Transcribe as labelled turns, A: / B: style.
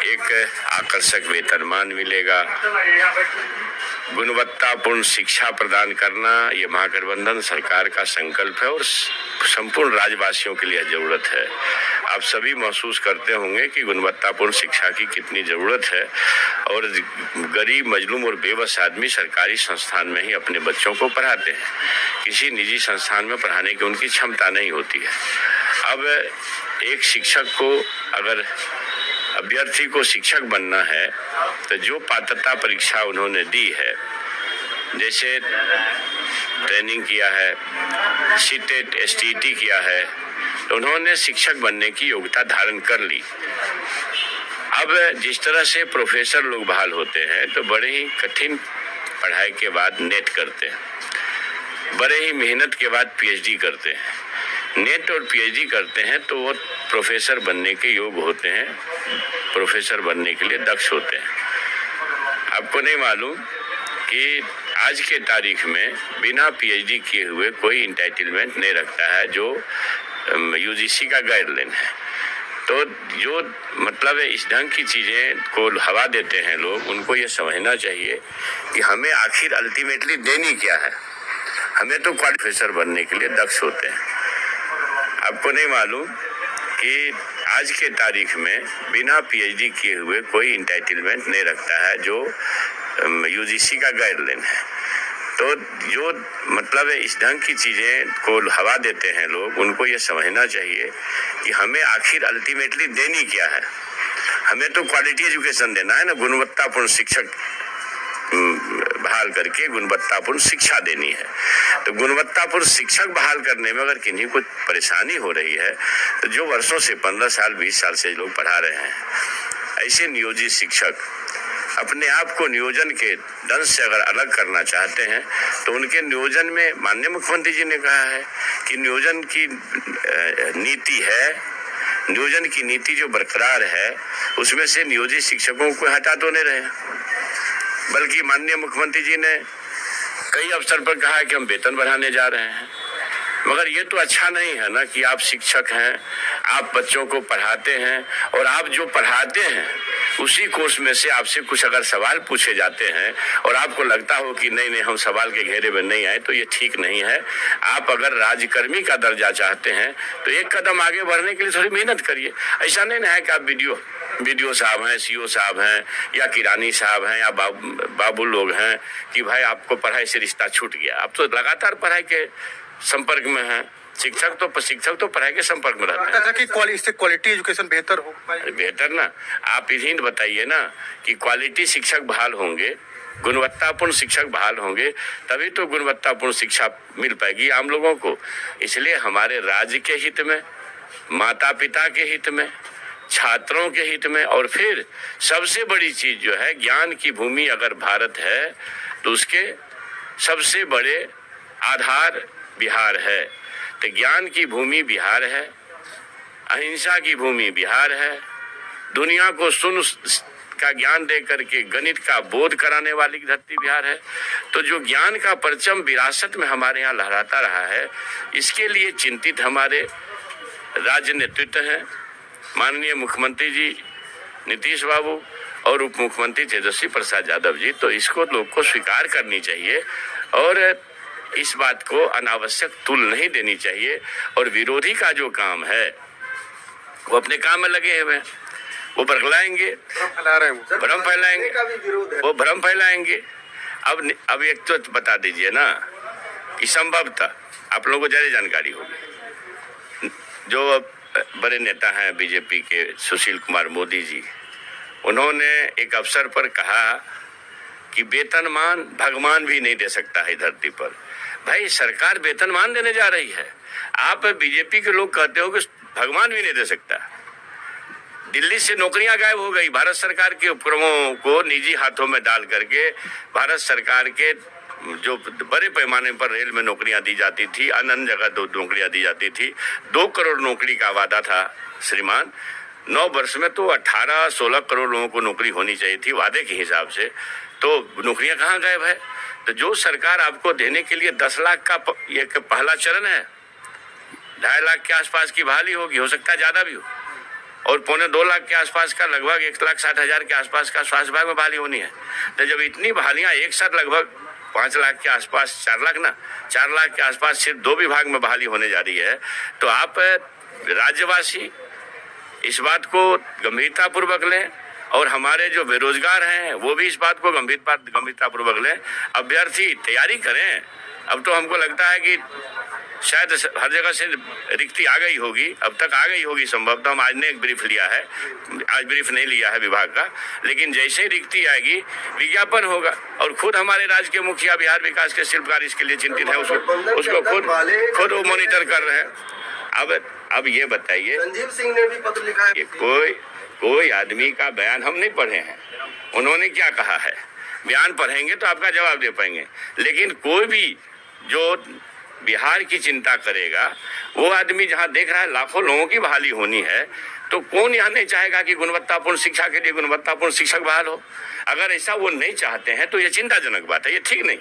A: एक आकर्षक वेतनमान मिलेगा। गुणवत्तापूर्ण शिक्षा प्रदान करना ये महागठबंधन सरकार का संकल्प है और संपूर्ण राज्यवासियों के लिए जरूरत है। आप सभी महसूस करते होंगे कि गुणवत्तापूर्ण शिक्षा की कितनी जरूरत है और गरीब, मजलूम और बेबस आदमी सरकारी संस्थान में ही अपने बच्चों को पढ़ाते हैं। किसी निजी संस्थान में पढ़ाने की उनकी क्षमता नहीं होती है। अब एक शिक्षक को, अगर अभ्यर्थी को शिक्षक बनना है तो जो पात्रता परीक्षा उन्होंने दी है, जैसे ट्रेनिंग किया है, सीटेट, एसटीटी किया है, तो उन्होंने शिक्षक बनने की योग्यता धारण कर ली। अब जिस तरह से प्रोफेसर लोग बहाल होते हैं तो बड़े ही कठिन पढ़ाई के बाद नेट करते हैं, बड़े ही मेहनत के बाद पीएचडी करते हैं। नेट और पीएचडी करते हैं तो वो प्रोफेसर बनने के योग्य होते हैं, प्रोफेसर बनने के लिए दक्ष होते हैं। आपको नहीं मालूम कि आज के तारीख में बिना पीएचडी किए हुए कोई इंटाइटलमेंट नहीं रखता है, जो यूजीसी का गाइडलाइन है। तो जो मतलब इस ढंग की चीजें को हवा देते हैं लोग, उनको ये समझना चाहिए कि हमें आखिर अल्टीमेटली देनी क्या है। हमें तो प्रोफेसर बनने के लिए दक्ष होते हैं। आपको नहीं मालूम कि आज के तारीख में बिना पीएचडी किए हुए कोई इंटाइटलमेंट नहीं रखता है, जो यूजीसी का गाइडलाइन है। तो जो मतलब इस ढंग की चीजें को हवा देते हैं लोग, उनको ये समझना चाहिए कि हमें आखिर अल्टीमेटली देनी क्या है। हमें तो क्वालिटी एजुकेशन देना है ना, गुणवत्तापूर्ण शिक्षक बहाल करके गुणवत्तापूर्ण शिक्षा देनी है। तो गुणवत्तापूर्ण शिक्षक बहाल करने में अगर किन्हीं को परेशानी हो रही है तो जो वर्षों से 15 साल 20 साल से लोग पढ़ा रहे हैं, ऐसे नियोजित शिक्षक अपने आप को नियोजन के दंश से अगर अलग करना चाहते हैं तो उनके नियोजन में, माननीय मुख्यमंत्री जी ने कहा है कि नियोजन की नीति है, नियोजन की नीति जो बरकरार है उसमें से नियोजित शिक्षकों को हटा तो नहीं रहे, बल्कि माननीय मुख्यमंत्री जी ने कई अवसर पर कहा कि हम वेतन बढ़ाने जा रहे हैं। मगर ये तो अच्छा नहीं है ना कि आप शिक्षक हैं, आप बच्चों को पढ़ाते हैं और आप जो पढ़ाते हैं उसी कोर्स में से आपसे कुछ अगर सवाल पूछे जाते हैं और आपको लगता हो कि नहीं नहीं हम सवाल के घेरे में नहीं आए, तो ये ठीक नहीं है। आप अगर राज्यकर्मी का दर्जा चाहते हैं तो एक कदम आगे बढ़ने के लिए थोड़ी मेहनत करिए। ऐसा नहीं है कि आप बीडीओ साहब हैं, सीओ साहब हैं या किरानी साहब हैं या बाबू लोग हैं कि भाई आपको पढ़ाई से रिश्ता छूट गया। आप तो लगातार पढ़ाई के संपर्क में हैं। शिक्षक तो पढ़ाई के संपर्क में रहते हैं
B: कि इससे क्वालिटी एजुकेशन बेहतर हो पाए।
A: बेहतर ना, आप इन्हीं बताइए ना कि क्वालिटी शिक्षक बहाल होंगे, गुणवत्तापूर्ण शिक्षक बहाल होंगे, तभी तो गुणवत्तापूर्ण शिक्षा मिल पाएगी आम लोगों को। इसलिए हमारे राज्य के हित में, माता पिता के हित में, छात्रों के हित में, और फिर सबसे बड़ी चीज जो है, ज्ञान की भूमि अगर भारत है तो उसके सबसे बड़े आधार बिहार है। तो ज्ञान की भूमि बिहार है, अहिंसा की भूमि बिहार है, दुनिया को शून्य का ज्ञान दे करके गणित का बोध कराने वाली धरती बिहार है। तो जो ज्ञान का परचम विरासत में हमारे यहाँ लहराता रहा है, इसके लिए चिंतित हमारे राज्य नेतृत्व है, माननीय मुख्यमंत्री जी नीतीश बाबू और उप मुख्यमंत्री तेजस्वी प्रसाद यादव जी। तो इसको लोग को स्वीकार करनी चाहिए और इस बात को अनावश्यक तुल नहीं देनी चाहिए। और विरोधी का जो काम है वो अपने काम में लगे हुए हैं, वो बरगलाएंगे, भ्रम फैलाएंगे, वो भ्रम फैलाएंगे। अब एक तो बता दीजिए ना कि संभवतः आप लोगों को ज्यादा जानकारी होगी, जो बड़े नेता हैं बीजेपी के सुशील कुमार मोदी जी, उन्होंने एक अवसर पर कहा कि वेतनमान भगवान भी नहीं दे सकता है धरती पर। भाई सरकार वेतनमान देने जा रही है, आप बीजेपी के लोग कहते हो कि भगवान भी नहीं दे सकता। दिल्ली से नौकरियां गायब हो गई, भारत सरकार के उपक्रमों को निजी हाथों में डाल करके भारत सरकार के जो बड़े पैमाने पर रेल में नौकरियां दी जाती थी, अन्य जगह नौकरियां दी जाती थी। 2 करोड़ नौकरी का वादा था श्रीमान, 9 वर्ष में तो 18-16 करोड़ लोगों को नौकरी होनी चाहिए थी वादे के हिसाब से। तो नौकरियां कहाँ गायब है? तो जो सरकार आपको देने के लिए 10 लाख का ये पहला चरण है, 2.5 लाख के आसपास की बहाली होगी, हो सकता है ज्यादा भी हो, और 2.25 लाख के आसपास का, लगभग 1,60,000 के आसपास का स्वास्थ्य विभाग में बहाली होनी है। तो जब इतनी बहालियां एक साथ लगभग 5 लाख के आसपास, 4 लाख के आसपास सिर्फ 2 विभाग में बहाली होने जा रही है, तो आप राज्यवासी इस बात को गंभीरता पूर्वक लें और हमारे जो बेरोजगार हैं वो भी इस बात को गंभीरता पूर्वक लें। अभ्यर्थी तैयारी करें। अब तो हमको लगता है कि शायद हर जगह से रिक्ति आ गई होगी, अब तक आ गई होगी संभवतः। हम आज ने एक ब्रीफ लिया है, आज ब्रीफ नहीं लिया है विभाग का, लेकिन जैसे ही रिक्ति आएगी विज्ञापन होगा। और खुद हमारे राज्य के मुखिया बिहार विकास के शिल्पकार इसके लिए चिंतित है, उसको खुद वो मॉनिटर कर रहे हैं। अब ये बताइए,
C: संजीव सिंह ने भी पत्र लिखा है।
A: कोई आदमी का बयान हम नहीं पढ़े हैं, उन्होंने क्या कहा है। बयान पढ़ेंगे तो आपका जवाब दे पाएंगे। लेकिन कोई भी जो बिहार की चिंता करेगा, वो आदमी जहां देख रहा है लाखों लोगों की बहाली होनी है, तो कौन यहां नहीं चाहेगा कि गुणवत्तापूर्ण शिक्षा के लिए गुणवत्तापूर्ण शिक्षक बहाल हो। अगर ऐसा वो नहीं चाहते हैं तो ये चिंताजनक बात है, ये ठीक नहीं।